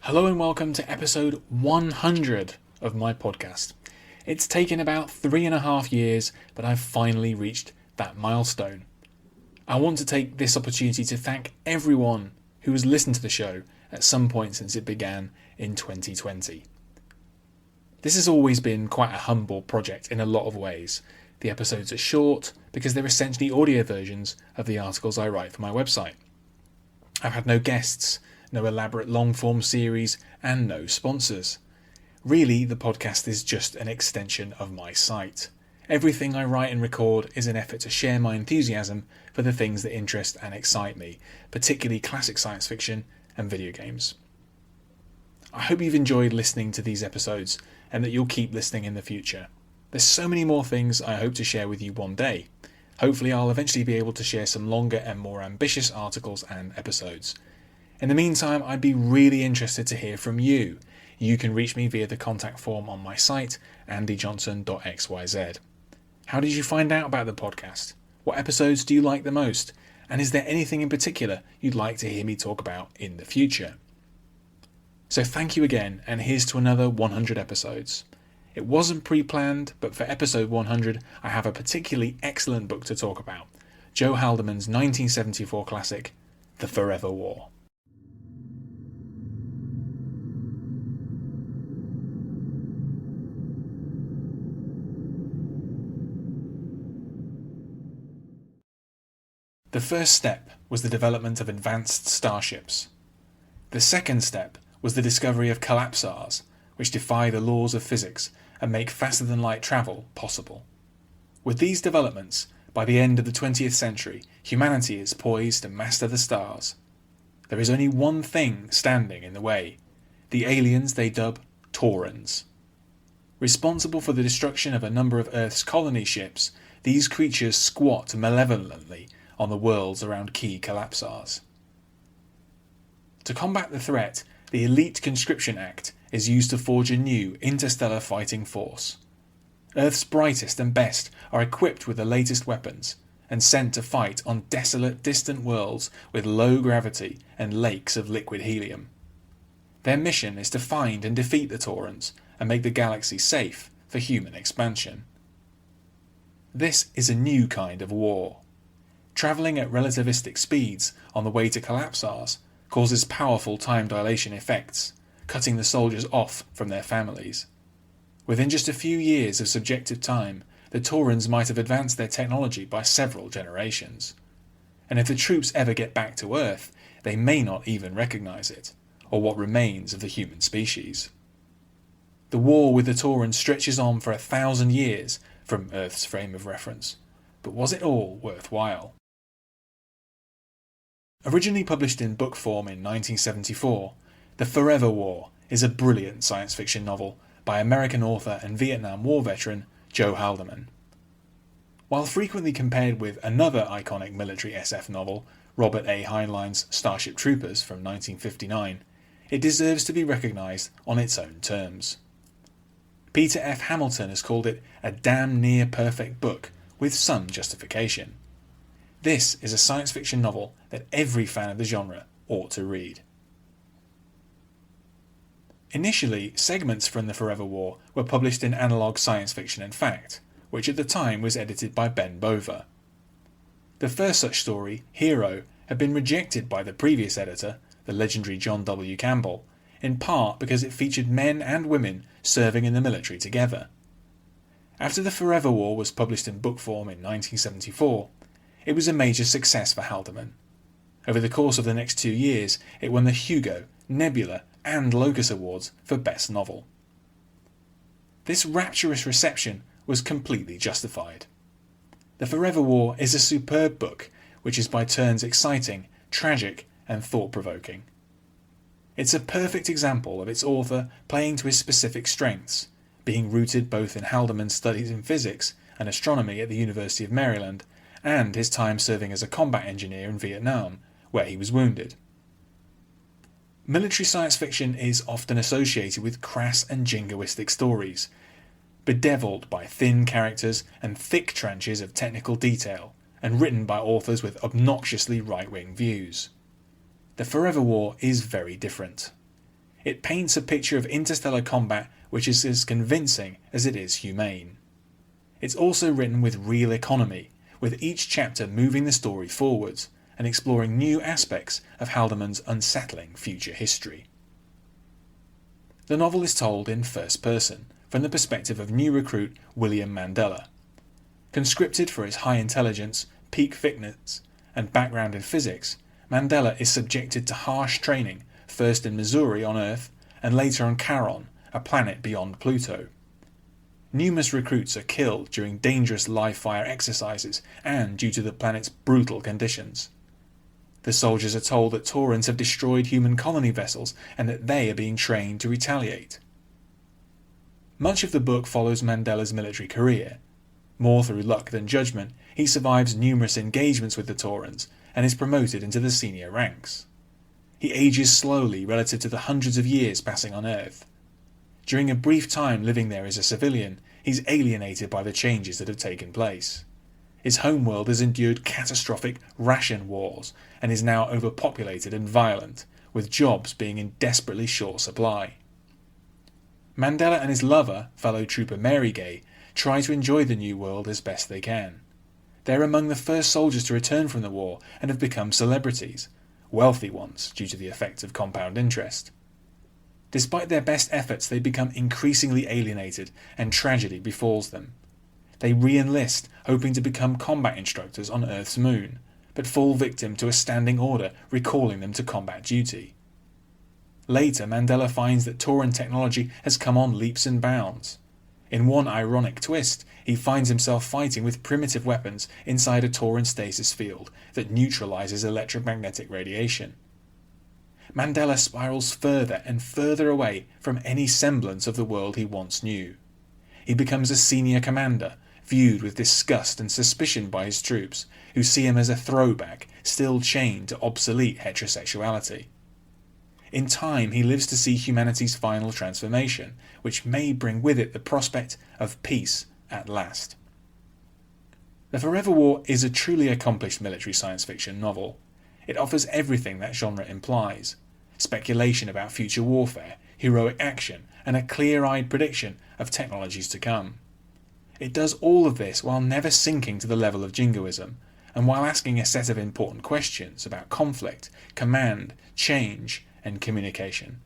Hello and welcome to episode 100 of my podcast. It's taken about 3.5 years, but I've finally reached that milestone. I want to take this opportunity to thank everyone who has listened to the show at some point since it began in 2020. This has always been quite a humble project in a lot of ways. The episodes are short because they're essentially audio versions of the articles I write for my website. I've had no guests, no elaborate long-form series, and no sponsors. Really, the podcast is just an extension of my site. Everything I write and record is an effort to share my enthusiasm for the things that interest and excite me, particularly classic science fiction and video games. I hope you've enjoyed listening to these episodes and that you'll keep listening in the future. There's so many more things I hope to share with you one day. Hopefully I'll eventually be able to share some longer and more ambitious articles and episodes. In the meantime, I'd be really interested to hear from you. You can reach me via the contact form on my site, andyjohnson.xyz. How did you find out about the podcast? What episodes do you like the most? And is there anything in particular you'd like to hear me talk about in the future? So thank you again, and here's to another 100 episodes. It wasn't pre-planned, but for episode 100 I have a particularly excellent book to talk about. Joe Haldeman's 1974 classic, The Forever War. The first step was the development of advanced starships. The second step was the discovery of collapsars, which defy the laws of physics and make faster-than-light travel possible. With these developments, by the end of the 20th century, humanity is poised to master the stars. There is only one thing standing in the way: the aliens they dub Taurans. Responsible for the destruction of a number of Earth's colony ships, these creatures squat malevolently on the worlds around key collapsars. To combat the threat, the Elite Conscription Act is used to forge a new interstellar fighting force. Earth's brightest and best are equipped with the latest weapons and sent to fight on desolate, distant worlds with low gravity and lakes of liquid helium. Their mission is to find and defeat the Taurans and make the galaxy safe for human expansion. This is a new kind of war. Travelling at relativistic speeds on the way to collapsars causes powerful time dilation effects, cutting the soldiers off from their families. Within just a few years of subjective time, the Taurans might have advanced their technology by several generations. And if the troops ever get back to Earth, they may not even recognise it, or what remains of the human species. The war with the Taurans stretches on for 1,000 years from Earth's frame of reference, but was it all worthwhile? Originally published in book form in 1974, The Forever War is a brilliant science fiction novel by American author and Vietnam War veteran Joe Haldeman. While frequently compared with another iconic military SF novel, Robert A. Heinlein's Starship Troopers from 1959, it deserves to be recognised on its own terms. Peter F. Hamilton has called it a damn near perfect book with some justification. This is a science fiction novel that every fan of the genre ought to read. Initially, segments from The Forever War were published in Analog Science Fiction and Fact, which at the time was edited by Ben Bova. The first such story, Hero, had been rejected by the previous editor, the legendary John W. Campbell, in part because it featured men and women serving in the military together. After The Forever War was published in book form in 1974, it was a major success for Haldeman. Over the course of the next 2 years, it won the Hugo, Nebula, and Locus Awards for Best Novel. This rapturous reception was completely justified. The Forever War is a superb book, which is by turns exciting, tragic, and thought-provoking. It's a perfect example of its author playing to his specific strengths, being rooted both in Haldeman's studies in physics and astronomy at the University of Maryland, and his time serving as a combat engineer in Vietnam, where he was wounded. Military science fiction is often associated with crass and jingoistic stories, bedevilled by thin characters and thick tranches of technical detail, and written by authors with obnoxiously right-wing views. The Forever War is very different. It paints a picture of interstellar combat which is as convincing as it is humane. It's also written with real economy, with each chapter moving the story forwards and exploring new aspects of Haldeman's unsettling future history. The novel is told in first person, from the perspective of new recruit William Mandela. Conscripted for his high intelligence, peak fitness, and background in physics, Mandela is subjected to harsh training, first in Missouri on Earth, and later on Charon, a planet beyond Pluto. Numerous recruits are killed during dangerous live-fire exercises and due to the planet's brutal conditions. The soldiers are told that Taurans have destroyed human colony vessels and that they are being trained to retaliate. Much of the book follows Mandela's military career. More through luck than judgment, he survives numerous engagements with the Taurans and is promoted into the senior ranks. He ages slowly relative to the hundreds of years passing on Earth. During a brief time living there as a civilian, he's alienated by the changes that have taken place. His homeworld has endured catastrophic ration wars and is now overpopulated and violent, with jobs being in desperately short supply. Mandela and his lover, fellow trooper Mary Gay, try to enjoy the new world as best they can. They're among the first soldiers to return from the war and have become celebrities, wealthy ones due to the effect of compound interest. Despite their best efforts, they become increasingly alienated and tragedy befalls them. They re-enlist, hoping to become combat instructors on Earth's moon, but fall victim to a standing order recalling them to combat duty. Later, Mandela finds that Tauran technology has come on leaps and bounds. In one ironic twist, he finds himself fighting with primitive weapons inside a Tauran stasis field that neutralizes electromagnetic radiation. Mandela spirals further and further away from any semblance of the world he once knew. He becomes a senior commander, viewed with disgust and suspicion by his troops, who see him as a throwback, still chained to obsolete heterosexuality. In time, he lives to see humanity's final transformation, which may bring with it the prospect of peace at last. The Forever War is a truly accomplished military science fiction novel. It offers everything that genre implies: speculation about future warfare, heroic action, and a clear-eyed prediction of technologies to come. It does all of this while never sinking to the level of jingoism, and while asking a set of important questions about conflict, command, change, and communication.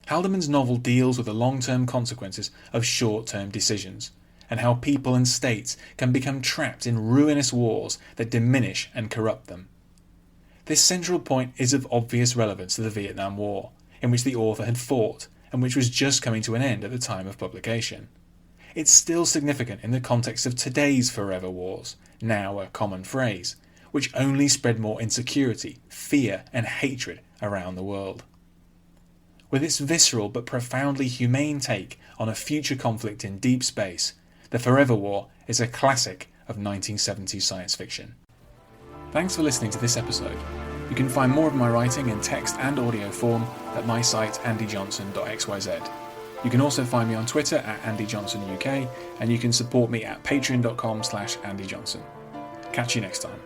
Haldeman's novel deals with the long-term consequences of short-term decisions, and how people and states can become trapped in ruinous wars that diminish and corrupt them. This central point is of obvious relevance to the Vietnam War, in which the author had fought, and which was just coming to an end at the time of publication. It's still significant in the context of today's forever wars, now a common phrase, which only spread more insecurity, fear, and hatred around the world. With its visceral but profoundly humane take on a future conflict in deep space, The Forever War is a classic of 1970s science fiction. Thanks for listening to this episode. You can find more of my writing in text and audio form at my site andyjohnson.xyz. You can also find me on Twitter at andyjohnsonuk, and you can support me at patreon.com/andyjohnson. Catch you next time.